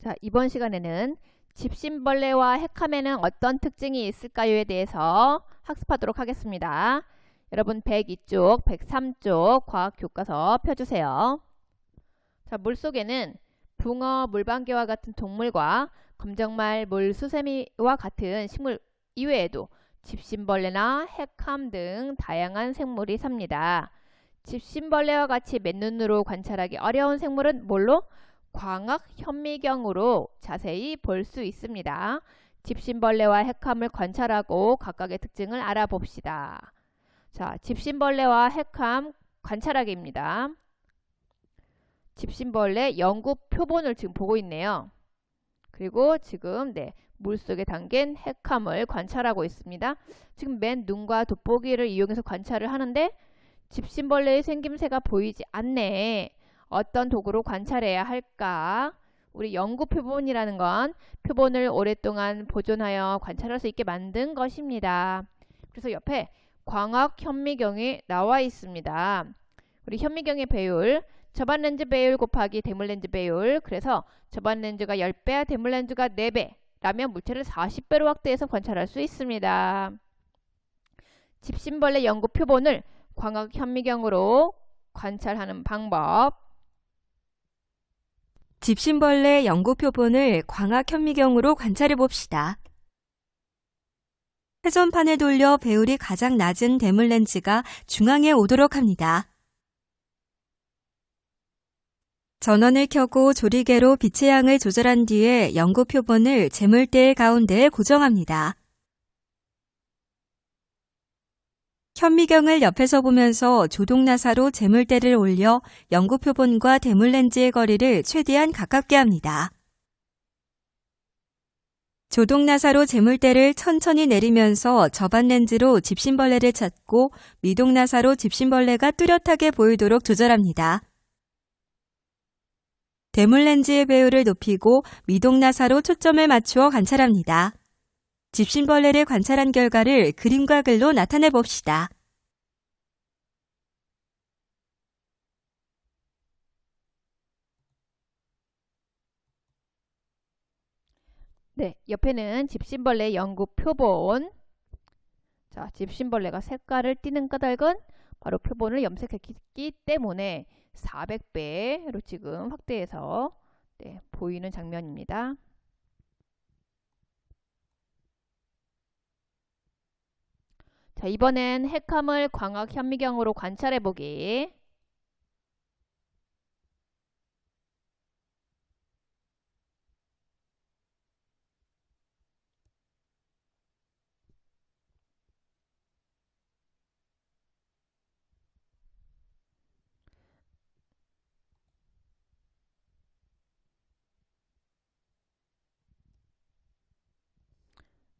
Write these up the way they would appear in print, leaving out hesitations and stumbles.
자, 이번 시간에는 집신벌레와 핵함에는 어떤 특징이 있을까요에 대해서 학습하도록 하겠습니다. 여러분 102쪽, 103쪽 과학교과서 펴주세요. 자, 물속에는 붕어, 물방개와 같은 동물과 검정말, 물수세미와 같은 식물 이외에도 집신벌레나 핵함 등 다양한 생물이 삽니다. 집신벌레와 같이 맨눈으로 관찰하기 어려운 생물은 뭘로? 광학 현미경으로 자세히 볼 수 있습니다. 집신벌레와 핵함을 관찰하고 각각의 특징을 알아봅시다. 자, 집신벌레와 핵함 관찰하기입니다. 집신벌레 연구 표본을 지금 보고 있네요. 그리고 지금 물속에 담긴 핵함을 관찰하고 있습니다. 지금 맨 눈과 돋보기를 이용해서 관찰을 하는데 집신벌레의 생김새가 보이지 않네. 어떤 도구로 관찰해야 할까? 우리 연구 표본이라는 건 표본을 오랫동안 보존하여 관찰할 수 있게 만든 것입니다. 그래서 옆에 광학 현미경이 나와 있습니다. 우리 현미경의 배율, 저반 렌즈 배율 곱하기 대물 렌즈 배율. 그래서 저반 렌즈가 10배, 대물 렌즈가 4배 라면 물체를 40배로 확대해서 관찰할 수 있습니다. 집신벌레 연구 표본을 광학 현미경으로 관찰하는 방법. 집신벌레 연구 표본을 광학 현미경으로 관찰해 봅시다. 회전판을 돌려 배율이 가장 낮은 대물 렌즈가 중앙에 오도록 합니다. 전원을 켜고 조리개로 빛의 양을 조절한 뒤에 연구 표본을 재물대의 가운데에 고정합니다. 현미경을 옆에서 보면서 조동나사로 재물대를 올려 연구 표본과 대물 렌즈의 거리를 최대한 가깝게 합니다. 조동나사로 재물대를 천천히 내리면서 저반 렌즈로 집신벌레를 찾고 미동나사로 집신벌레가 뚜렷하게 보이도록 조절합니다. 대물 렌즈의 배율을 높이고 미동나사로 초점을 맞추어 관찰합니다. 집신벌레를 관찰한 결과를 그림과 글로 나타내 봅시다. 네, 옆에는 집신벌레 연구 표본. 자, 집신벌레가 색깔을 띠는 까닭은 바로 표본을 염색했기 때문에 400배로 지금 확대해서 보이는 장면입니다. 자, 이번엔 핵함을 광학 현미경으로 관찰해 보기.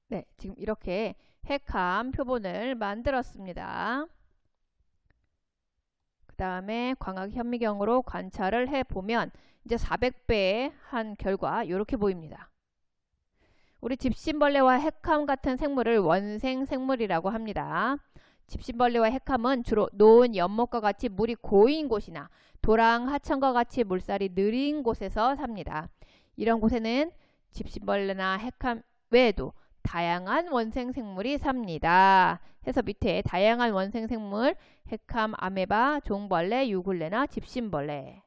네, 지금 이렇게 핵함 표본을 만들었습니다. 그 다음에 광학 현미경으로 관찰을 해보면 이제 400배 한 결과 이렇게 보입니다. 우리 집신벌레와 핵함 같은 생물을 원생 생물이라고 합니다. 집신벌레와 핵함은 주로 노은 연못과 같이 물이 고인 곳이나 도랑, 하천과 같이 물살이 느린 곳에서 삽니다. 이런 곳에는 집신벌레나 핵함 외에도 다양한 원생생물이 삽니다. 해서 밑에 다양한 원생생물, 핵함, 아메바, 종벌레, 유굴레나 집신벌레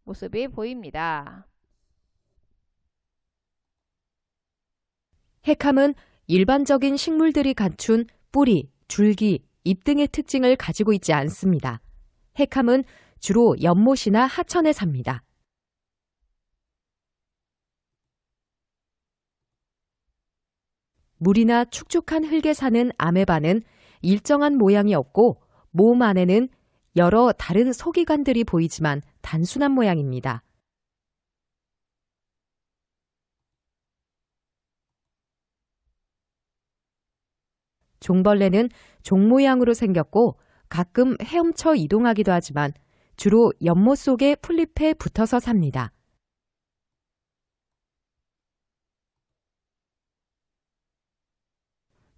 모습이 보입니다. 핵함은 일반적인 식물들이 갖춘 뿌리, 줄기, 잎 등의 특징을 가지고 있지 않습니다. 핵함은 주로 연못이나 하천에 삽니다. 물이나 축축한 흙에 사는 아메바는 일정한 모양이 없고 몸 안에는 여러 다른 소기관들이 보이지만 단순한 모양입니다. 종벌레는 종 모양으로 생겼고 가끔 헤엄쳐 이동하기도 하지만 주로 연못 속에 풀잎에 붙어서 삽니다.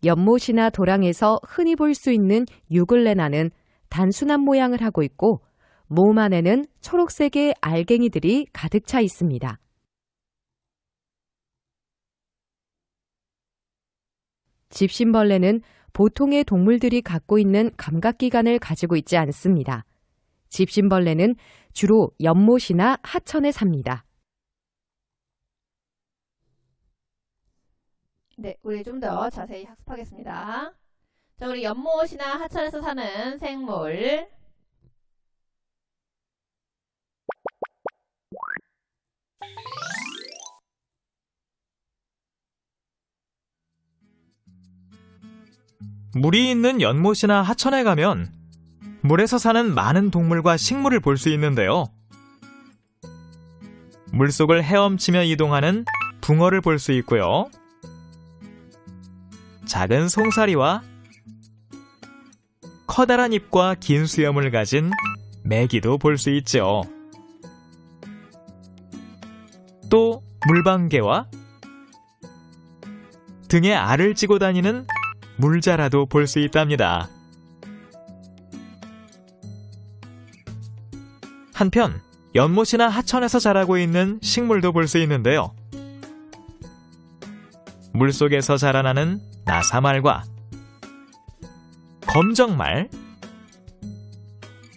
연못이나 도랑에서 흔히 볼 수 있는 유글레나는 단순한 모양을 하고 있고 몸 안에는 초록색의 알갱이들이 가득 차 있습니다. 집신벌레는 보통의 동물들이 갖고 있는 감각기관을 가지고 있지 않습니다. 집신벌레는 주로 연못이나 하천에 삽니다. 네, 우리 좀 더 자세히 학습하겠습니다. 자, 우리 연못이나 하천에서 사는 생물. 물이 있는 연못이나 하천에 가면 물에서 사는 많은 동물과 식물을 볼 수 있는데요. 물속을 헤엄치며 이동하는 붕어를 볼 수 있고요. 작은 송사리와 커다란 입과 긴 수염을 가진 메기도 볼 수 있죠. 또 물방개와 등에 알을 찌고 다니는 물자라도 볼 수 있답니다. 한편 연못이나 하천에서 자라고 있는 식물도 볼 수 있는데요. 물속에서 자라나는 나사말과 검정말,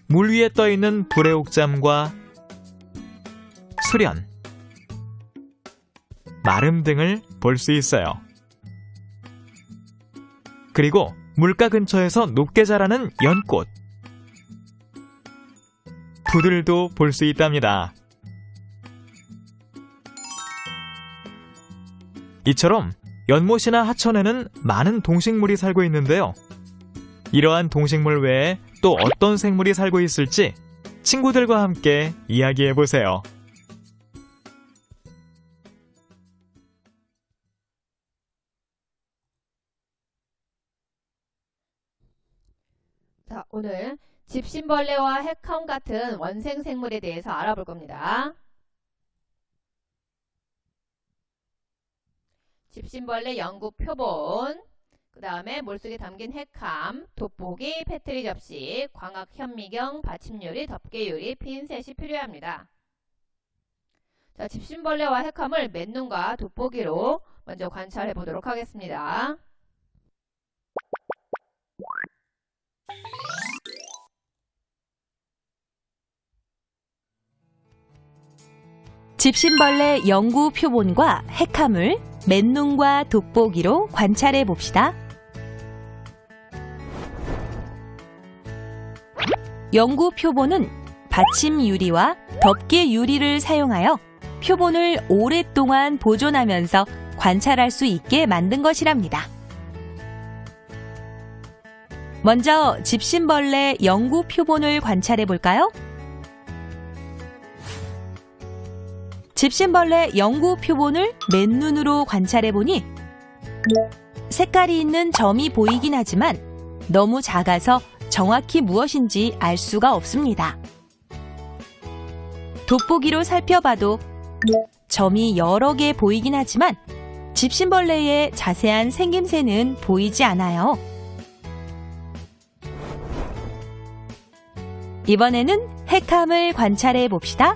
물 위에 떠 있는 불에옥잠과 수련, 마름 등을 볼 수 있어요. 그리고 물가 근처에서 높게 자라는 연꽃, 부들도 볼 수 있답니다. 이처럼 연못이나 하천에는 많은 동식물이 살고 있는데요. 이러한 동식물 외에 또 어떤 생물이 살고 있을지 친구들과 함께 이야기해 보세요. 자, 오늘 집신벌레와 해컴 같은 원생 생물에 대해서 알아볼 겁니다. 집신벌레 연구 표본, 그 다음에 물속에 담긴 핵함, 돋보기, 패트리 접시, 광학 현미경, 받침유리, 덮개유리, 핀셋이 필요합니다. 자, 집신벌레와 핵함을 맨눈과 돋보기로 먼저 관찰해 보도록 하겠습니다. 집신벌레 연구 표본과 핵함을 맨눈과 돋보기로 관찰해 봅시다. 연구 표본은 받침 유리와 덮개 유리를 사용하여 표본을 오랫동안 보존하면서 관찰할 수 있게 만든 것이랍니다. 먼저 집신벌레 연구 표본을 관찰해 볼까요? 집신벌레 연구 표본을 맨눈으로 관찰해 보니 색깔이 있는 점이 보이긴 하지만 너무 작아서 정확히 무엇인지 알 수가 없습니다. 돋보기로 살펴봐도 점이 여러 개 보이긴 하지만 집신벌레의 자세한 생김새는 보이지 않아요. 이번에는 핵함을 관찰해 봅시다.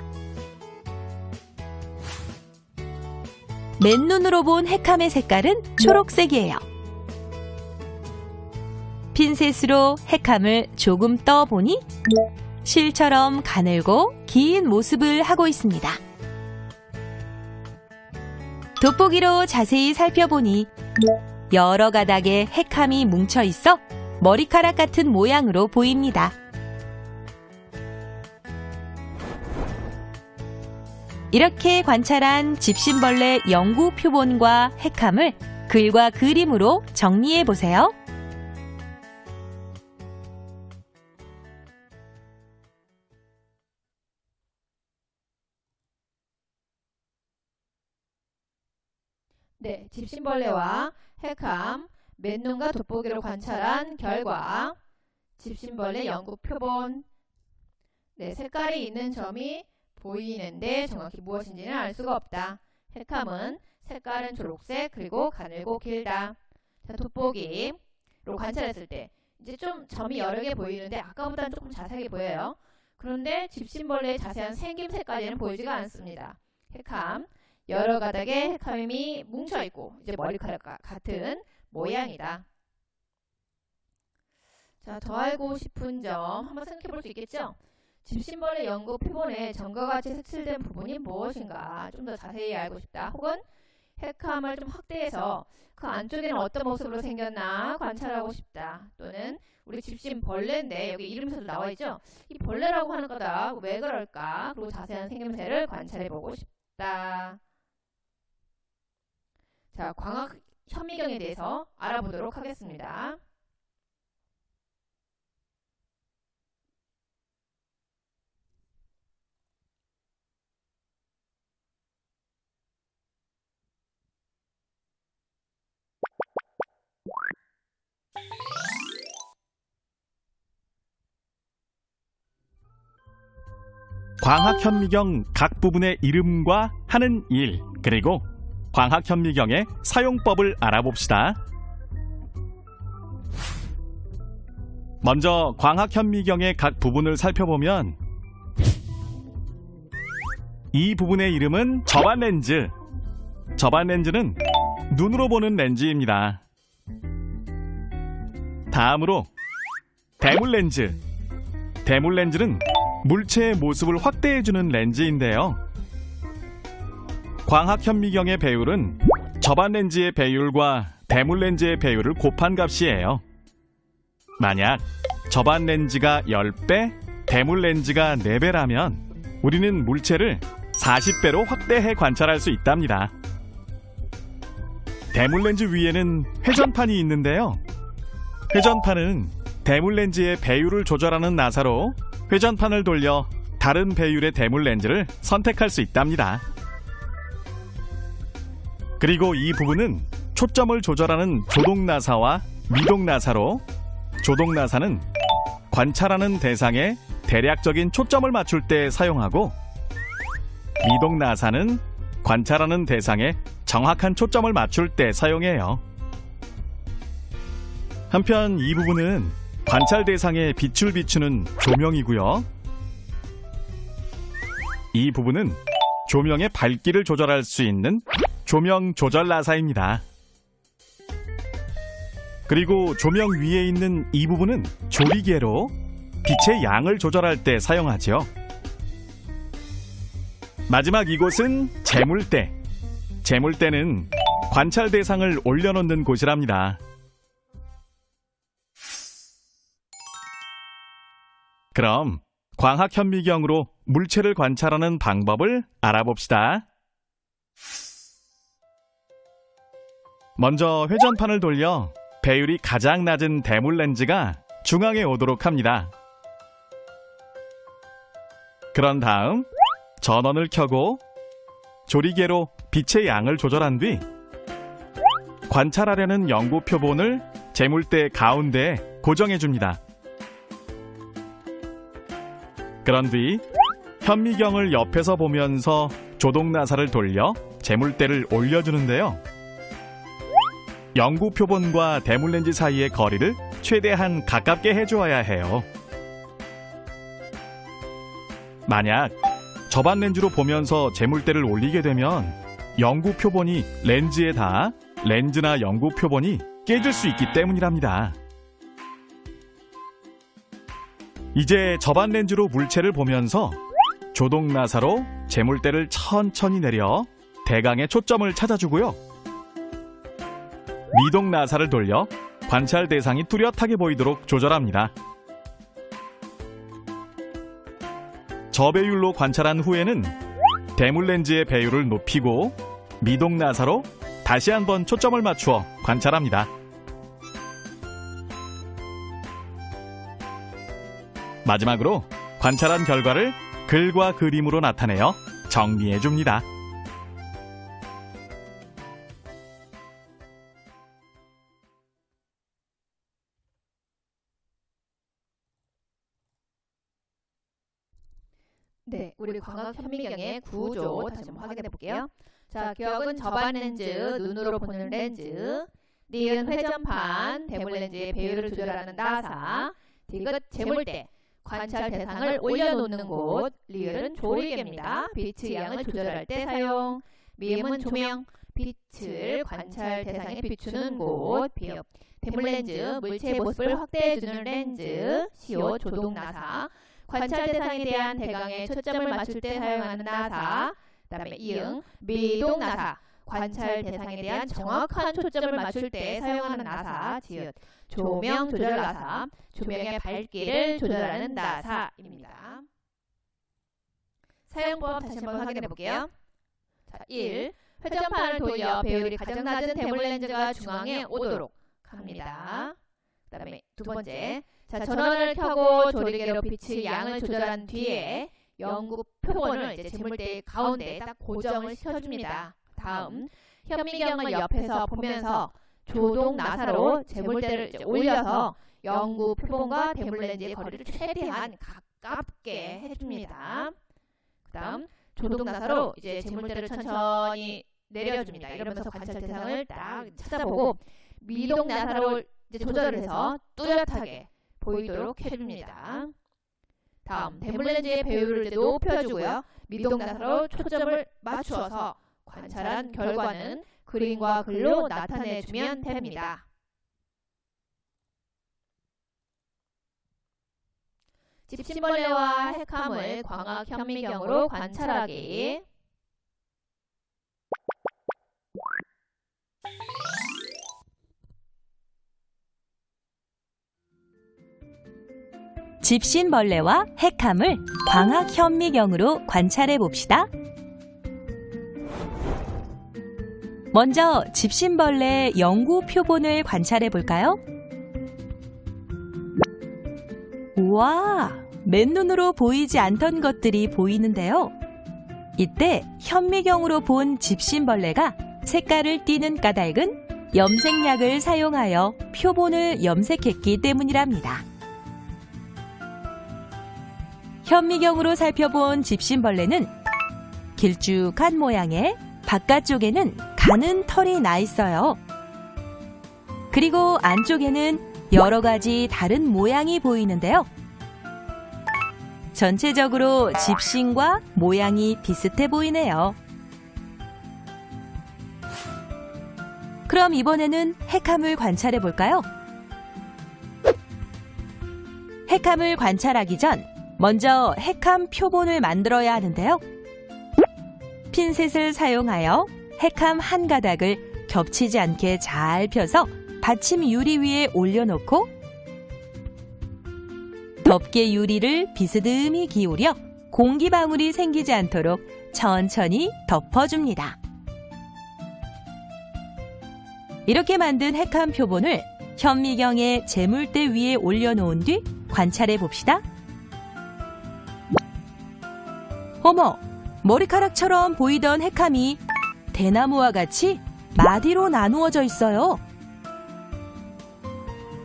맨눈으로 본 핵함의 색깔은 초록색이에요. 핀셋으로 핵함을 조금 떠보니 실처럼 가늘고 긴 모습을 하고 있습니다. 돋보기로 자세히 살펴보니 여러 가닥의 핵함이 뭉쳐 있어 머리카락 같은 모양으로 보입니다. 이렇게 관찰한 집신벌레 연구 표본과 핵함을 글과 그림으로 정리해 보세요. 네, 집신벌레와 핵함, 맨눈과 돋보기로 관찰한 결과 집신벌레 연구 표본, 네, 색깔이 있는 점이 보이는데 정확히 무엇인지는 알 수가 없다. 핵함은 색깔은 초록색, 그리고 가늘고 길다. 자, 돋보기로 관찰했을 때 이제 좀 점이 여러 개 보이는데 아까보다는 조금 자세하게 보여요. 그런데 집신벌레의 자세한 생김새까지는 보이지가 않습니다. 핵함, 여러 가닥의 핵함이 뭉쳐있고 이제 머리카락 같은 모양이다. 자, 더 알고 싶은 점 한번 생각해 볼 수 있겠죠? 집신벌레 연구 표본에 점과 같이 색칠된 부분이 무엇인가 좀 더 자세히 알고 싶다. 혹은 핵함을 좀 확대해서 그 안쪽에는 어떤 모습으로 생겼나 관찰하고 싶다. 또는 우리 집신벌레인데 여기 이름에서도 나와 있죠? 이 벌레라고 하는 거다. 왜 그럴까? 그리고 자세한 생김새를 관찰해 보고 싶다. 자, 광학 현미경에 대해서 알아보도록 하겠습니다. 광학현미경 각 부분의 이름과 하는 일, 그리고 광학현미경의 사용법을 알아봅시다. 먼저 광학현미경의 각 부분을 살펴보면 이 부분의 이름은 접안렌즈. 접안렌즈는 눈으로 보는 렌즈입니다. 다음으로 대물렌즈. 대물렌즈는 물체의 모습을 확대해주는 렌즈인데요. 광학현미경의 배율은 접안렌즈의 배율과 대물렌즈의 배율을 곱한 값이에요. 만약 접안렌즈가 10배, 대물렌즈가 4배라면 우리는 물체를 40배로 확대해 관찰할 수 있답니다. 대물렌즈 위에는 회전판이 있는데요. 회전판은 대물렌즈의 배율을 조절하는 나사로 회전판을 돌려 다른 배율의 대물렌즈를 선택할 수 있답니다. 그리고 이 부분은 초점을 조절하는 조동나사와 미동나사로, 조동나사는 관찰하는 대상에 대략적인 초점을 맞출 때 사용하고, 미동나사는 관찰하는 대상에 정확한 초점을 맞출 때 사용해요. 한편 이 부분은 관찰 대상에 빛을 비추는 조명이고요. 이 부분은 조명의 밝기를 조절할 수 있는 조명 조절 나사입니다. 그리고 조명 위에 있는 이 부분은 조리개로 빛의 양을 조절할 때 사용하죠. 마지막 이곳은 재물대. 재물대는 관찰 대상을 올려놓는 곳이랍니다. 그럼 광학현미경으로 물체를 관찰하는 방법을 알아봅시다. 먼저 회전판을 돌려 배율이 가장 낮은 대물렌즈가 중앙에 오도록 합니다. 그런 다음 전원을 켜고 조리개로 빛의 양을 조절한 뒤 관찰하려는 연구 표본을 재물대 가운데에 고정해줍니다. 그런 뒤 현미경을 옆에서 보면서 조동나사를 돌려 재물대를 올려주는데요. 연구 표본과 대물렌즈 사이의 거리를 최대한 가깝게 해주어야 해요. 만약 접안렌즈로 보면서 재물대를 올리게 되면 연구 표본이 렌즈에 닿아 렌즈나 연구 표본이 깨질 수 있기 때문이랍니다. 이제 접안렌즈로 물체를 보면서 조동나사로 재물대를 천천히 내려 대강의 초점을 찾아주고요. 미동나사를 돌려 관찰 대상이 뚜렷하게 보이도록 조절합니다. 저배율로 관찰한 후에는 대물렌즈의 배율을 높이고 미동나사로 다시 한번 초점을 맞추어 관찰합니다. 마지막으로 관찰한 결과를 글과 그림으로 나타내어 정리해줍니다. 네, 우리 광학현미경의 구조 다시 한번 확인해 볼게요. 자, 기억은 접안렌즈, 눈으로 보는 렌즈, 니은 회전판, 대물렌즈의 배율을 조절하는 나사, 디귿 재물대, 관찰 대상을 올려놓는 곳, 리을은 조리개입니다. 빛의 양을 조절할 때 사용, 미음은 조명, 빛을 관찰 대상에 비추는 곳, 비읍. 대물렌즈, 물체의 모습을 확대해주는 렌즈, 시옷, 조동 나사. 관찰 대상에 대한 대강의 초점을 맞출 때 사용하는 나사. 그다음에 이응, 미동 나사. 관찰 대상에 대한 정확한 초점을 맞출 때 사용하는 나사, 지읒. 조명 조절 나사. 조명의 밝기를 조절하는 나사입니다. 사용법 다시 한번 확인해 볼게요. 자, 1. 회전판을 돌려 배율이 가장 낮은 대물렌즈가 중앙에 오도록 합니다. 그 다음에 두 번째, 자, 전원을 켜고 조리개로 빛의 양을 조절한 뒤에 연구 표본을 이제 재물대 가운데 딱 고정을 시켜줍니다. 다음, 현미경을 옆에서 보면서 조동 나사로 재물대를 이제 올려서 연구 표본과 대물렌즈의 거리를 최대한 가깝게 해줍니다. 그 다음, 조동 나사로 이제 재물대를 천천히 내려줍니다. 이러면서 관찰 대상을 딱 찾아보고 미동 나사로 이제 조절을 해서 뚜렷하게 보이도록 해줍니다. 다음, 대물렌즈의 배율을 이제 높여주고요. 미동 나사로 초점을 맞추어서 관찰한 결과는 그림과 글로 나타내주면 됩니다. 집신벌레와 핵함을 광학 현미경으로 관찰하기. 집신벌레와 핵함을 광학 현미경으로 관찰해 봅시다. 먼저 집신벌레의 연구 표본을 관찰해 볼까요? 우와, 맨눈으로 보이지 않던 것들이 보이는데요. 이때 현미경으로 본 집신벌레가 색깔을 띠는 까닭은 염색약을 사용하여 표본을 염색했기 때문이랍니다. 현미경으로 살펴본 집신벌레는 길쭉한 모양의 바깥쪽에는 가는 털이 나 있어요. 그리고 안쪽에는 여러 가지 다른 모양이 보이는데요. 전체적으로 집신과 모양이 비슷해 보이네요. 그럼 이번에는 핵함을 관찰해 볼까요? 핵함을 관찰하기 전 먼저 핵함 표본을 만들어야 하는데요. 핀셋을 사용하여 핵함 한 가닥을 겹치지 않게 잘 펴서 받침 유리 위에 올려놓고 덮개 유리를 비스듬히 기울여 공기방울이 생기지 않도록 천천히 덮어줍니다. 이렇게 만든 핵함 표본을 현미경의 재물대 위에 올려놓은 뒤 관찰해 봅시다. 어머! 머리카락처럼 보이던 핵함이 대나무와 같이 마디로 나누어져 있어요.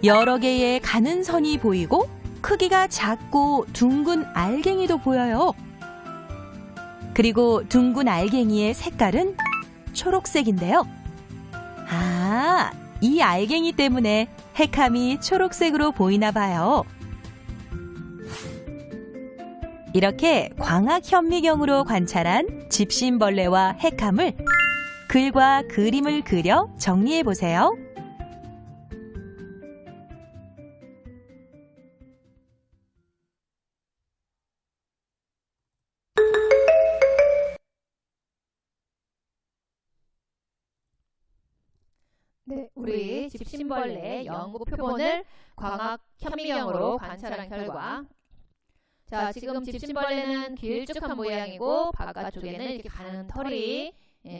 여러 개의 가는 선이 보이고 크기가 작고 둥근 알갱이도 보여요. 그리고 둥근 알갱이의 색깔은 초록색인데요. 아, 이 알갱이 때문에 핵함이 초록색으로 보이나 봐요. 이렇게 광학 현미경으로 관찰한 집신벌레와 핵함을 글과 그림을 그려 정리해 보세요. 네, 우리 집신벌레 연구 표본을 광학 현미경으로 관찰한 결과, 자, 지금 집신벌레는 길쭉한 모양이고 바깥쪽에는 이렇게 가는 털이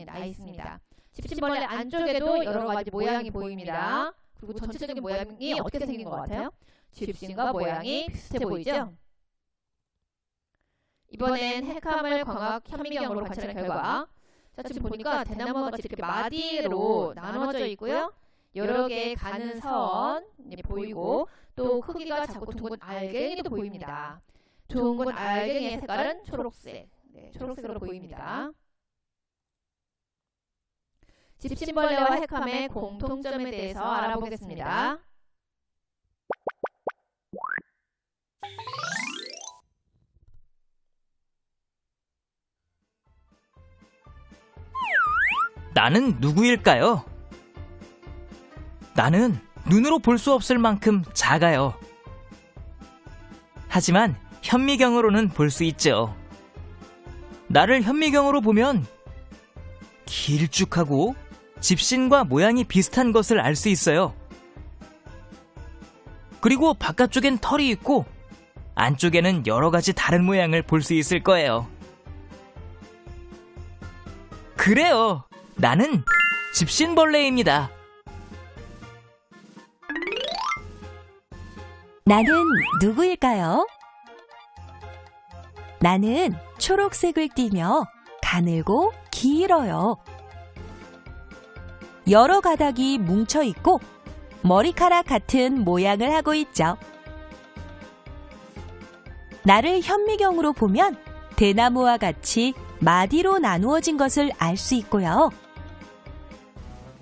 나 있습니다. 집신벌레 안쪽에도 여러 가지 모양이 보입니다. 그리고 전체적인 모양이 어떻게 생긴 것 같아요? 집신과 모양이 비슷해 보이죠? 이번엔 핵함을 광학 현미경으로 관찰한 결과, 자, 지금 보니까 대나무가 같이 이렇게 마디로 나눠져 있고요. 여러 개의 가는 선 보이고 또 크기가 작고 둥근 알갱이도 보입니다. 둥근 알갱이의 색깔은 초록색, 초록색으로 보입니다. 집신벌레와 핵함의 공통점에 대해서 알아보겠습니다. 나는 누구일까요? 나는 눈으로 볼 수 없을 만큼 작아요. 하지만 현미경으로는 볼 수 있죠. 나를 현미경으로 보면 길쭉하고 집신과 모양이 비슷한 것을 알 수 있어요. 그리고 바깥쪽엔 털이 있고 안쪽에는 여러 가지 다른 모양을 볼 수 있을 거예요. 그래요. 나는 집신벌레입니다. 나는 누구일까요? 나는 초록색을 띠며 가늘고 길어요. 여러 가닥이 뭉쳐 있고 머리카락 같은 모양을 하고 있죠. 나를 현미경으로 보면 대나무와 같이 마디로 나누어진 것을 알 수 있고요.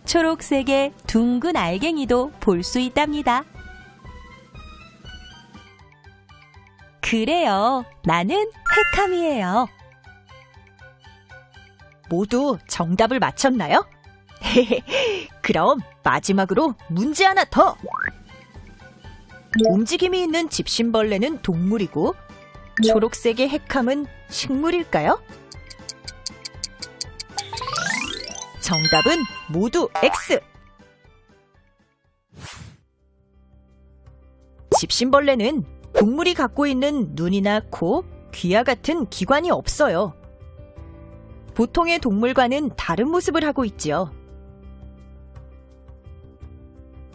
초록색의 둥근 알갱이도 볼 수 있답니다. 그래요. 나는 헤캄이에요. 모두 정답을 맞췄나요? 그럼 마지막으로 문제 하나 더! 움직임이 있는 집신벌레는 동물이고 초록색의 헤캄은 식물일까요? 정답은 모두 X! 집신벌레는 동물이 갖고 있는 눈이나 코, 귀와 같은 기관이 없어요. 보통의 동물과는 다른 모습을 하고 있지요.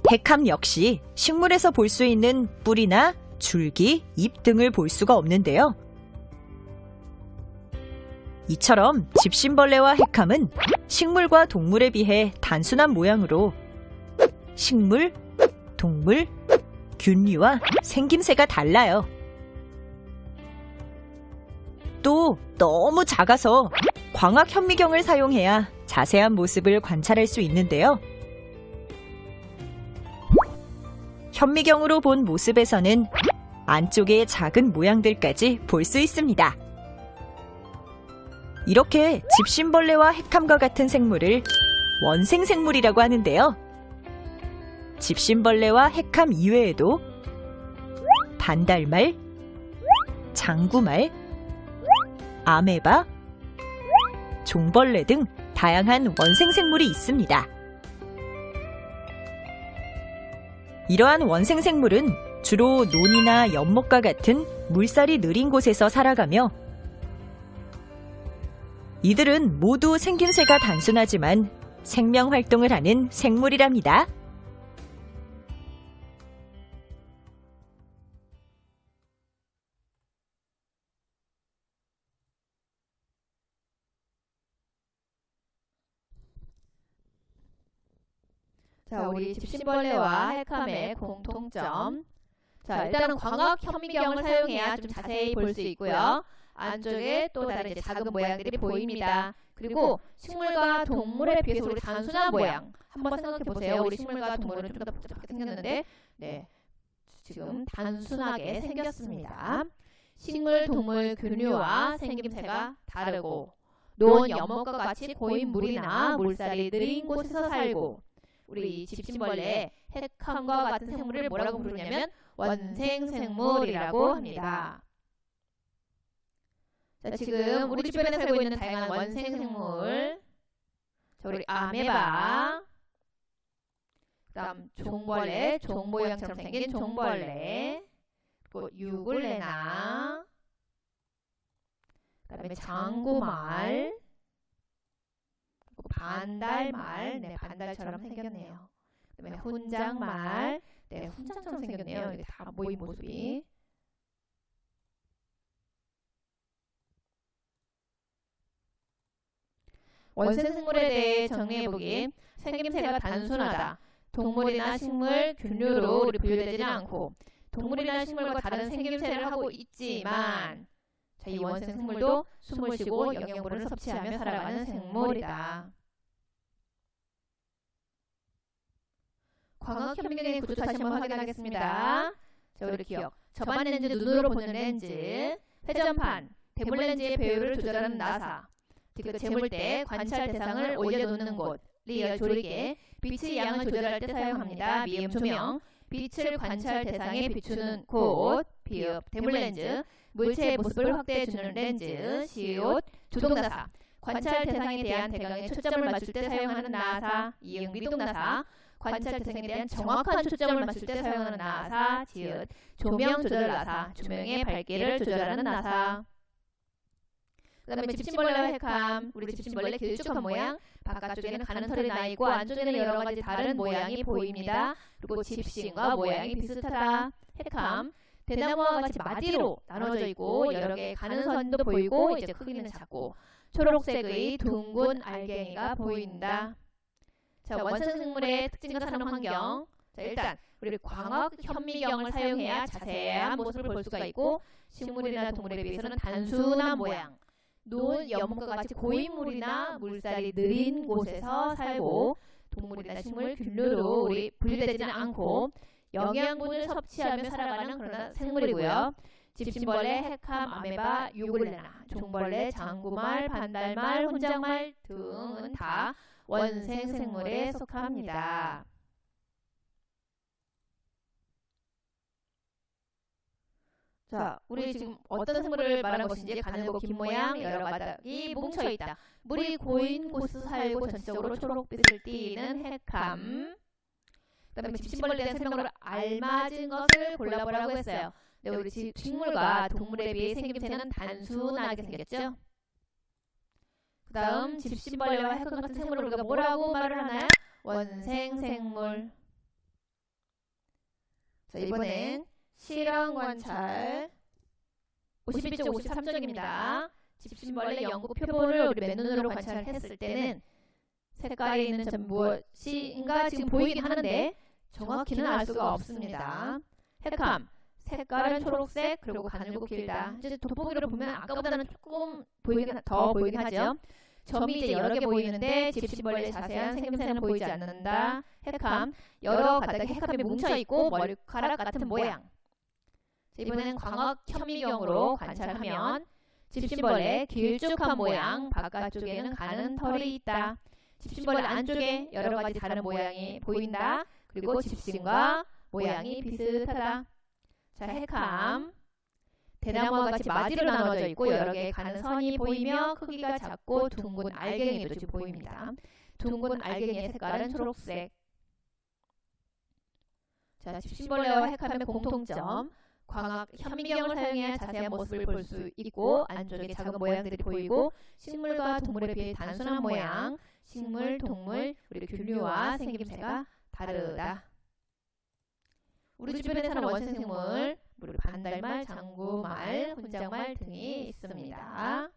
헤캄 역시 식물에서 볼 수 있는 뿌리나 줄기, 잎 등을 볼 수가 없는데요. 이처럼 집신벌레와 헤캄은 식물과 동물에 비해 단순한 모양으로 식물, 동물, 균류와 생김새가 달라요. 또 너무 작아서 광학 현미경을 사용해야 자세한 모습을 관찰할 수 있는데요. 현미경으로 본 모습에서는 안쪽의 작은 모양들까지 볼 수 있습니다. 이렇게 집신벌레와 헤캄과 같은 생물을 원생생물이라고 하는데요. 집신벌레와 헤캄 이외에도 반달말, 장구말, 아메바, 종벌레 등 다양한 원생생물이 있습니다. 이러한 원생생물은 주로 논이나 연못과 같은 물살이 느린 곳에서 살아가며 이들은 모두 생김새가 단순하지만 생명활동을 하는 생물이랍니다. 자, 우리 집신벌레와 헤캄의 공통점. 자, 일단은 광학 현미경을 사용해야 좀 자세히 볼 수 있고요. 안쪽에 또 다른 이제 작은 모양들이 보입니다. 그리고 식물과 동물에 비해서 우리 단순한 모양 한번 생각해 보세요. 우리 식물과 동물은 좀 더 복잡하게 생겼는데, 네, 지금 단순하게 생겼습니다. 식물, 동물, 균류와 생김새가 다르고 논, 연못과 같이 고인 물이나 물살이 느린 곳에서 살고 우리 집신벌레, 헤캄과 같은 생물을 뭐라고 부르냐면 원생생물이라고 합니다. 자, 지금 우리 주변에 살고 있는 다양한 원생생물, 자, 우리 아메바, 그다음 종벌레, 종 모양처럼 생긴 종벌레, 그리고 유굴레나, 그다음에 장구말, 반달말, 네, 반달처럼 생겼네요. 그다음에 훈장말, 네, 훈장처럼 생겼네요. 이게 다 모인 모습이. 원생생물에 대해 정리해보기. 생김새가 단순하다. 동물이나 식물, 균류로 우리 분류되지는 않고 동물이나 식물과 다른 생김새를 하고 있지만 자, 이 원생생물도 숨을 쉬고 영양분을 섭취하며 살아가는 생물이다. 광학 현미경의 구조 다시 한번 확인하겠습니다. 자, 우리 기억. 저반 렌즈, 눈으로 보는 렌즈, 회전판, 대물 렌즈의 배율을 조절하는 나사. 즉 재물대 관찰 대상을 올려놓는 곳, 리을 조리개, 빛의 양을 조절할 때 사용합니다. 미음 조명, 빛을 관찰 대상에 비추는 곳, 비읍 대물렌즈, 물체의 모습을 확대해주는 렌즈, 시옷 조동나사, 관찰 대상에 대한 대강의 초점을 맞출 때 사용하는 나사, 이응 미동나사, 관찰 대상에 대한 정확한 초점을 맞출 때 사용하는 나사, 지읒 조명 조절 나사, 조명의 밝기를 조절하는 나사. 그 다음에 집신벌레와 핵함, 우리 집신벌레 길쭉한 모양, 바깥쪽에는 가는 털이 나 있고 안쪽에는 여러 가지 다른 모양이 보입니다. 그리고 집신과 모양이 비슷하다. 핵함, 대나무와 같이 마디로 나눠져 있고 여러 개의 가는 선도 보이고 이제 크기는 작고 초록색의 둥근 알갱이가 보인다. 자, 원생생물의 특징과 사는 환경. 자, 일단 우리 광학 현미경을 사용해야 자세한 모습을 볼 수가 있고 식물이나 동물에 비해서는 단순한 모양, 논, 연못과 같이 고인물이나 물살이 느린 곳에서 살고 동물이나 식물 균류로 우리 분류되지는 않고 영양분을 섭취하며 살아가는 그런 생물이고요. 집신벌레, 핵함, 아메바, 유골레나, 종벌레, 장구말, 반달말, 혼장말 등은 다 원생생물에 속합니다. 자, 우리 지금 어떤 생물을 말하는 것인지 가늘고 긴 모양, 여러 가닥이 뭉쳐있다. 물이 고인 곳에서 살고 전적으로 초록빛을 띠는 핵함. 그 다음에 집신벌레에 대한 설명으로 알맞은 것을 골라보라고 했어요. 네, 우리 식물과 동물에 비해 생김새는 단순하게 생겼죠. 그 다음 집신벌레와 핵함 같은 생물을 우리가 뭐라고 말을 하나요? 원생생물. 자, 이번엔 실험 관찰 52쪽 53쪽입니다. 집신벌레 연구 표본을 우리 맨눈으로 관찰했을 때는 색깔이 있는 점 무엇인가 지금 보이긴 하는데 정확히는 알 수가 없습니다. 핵함, 색깔은 초록색, 그리고 가늘고 길다. 이제 돋보기로 보면 아까보다는 조금 더 보이긴 하죠. 점이 이제 여러 개 보이는데 집신벌레의 자세한 생김새는 보이지 않는다. 핵함, 여러 가닥의 핵함이 뭉쳐있고 머리카락 같은 모양. 이번에는 광학 현미경으로 관찰하면 집신벌레 길쭉한 모양, 바깥쪽에는 가는 털이 있다. 집신벌레 안쪽에 여러 가지 다른 모양이 보인다. 그리고 집신과 모양이 비슷하다. 자, 핵함, 대나무와 같이 마디로 나눠져 있고 여러 개의 가는 선이 보이며 크기가 작고 둥근 알갱이도 지금 보입니다. 둥근 알갱이의 색깔은 초록색. 자, 집신벌레와 핵함의 공통점. 광학 현미경을 사용해야 자세한 모습을 볼 수 있고 안쪽에 작은 모양들이 보이고 식물과 동물에 비해 단순한 모양, 식물, 동물, 우리 균류와 생김새가 다르다. 우리 주변에 사는 원생생물, 우리 반달말, 장구말, 혼장말 등이 있습니다.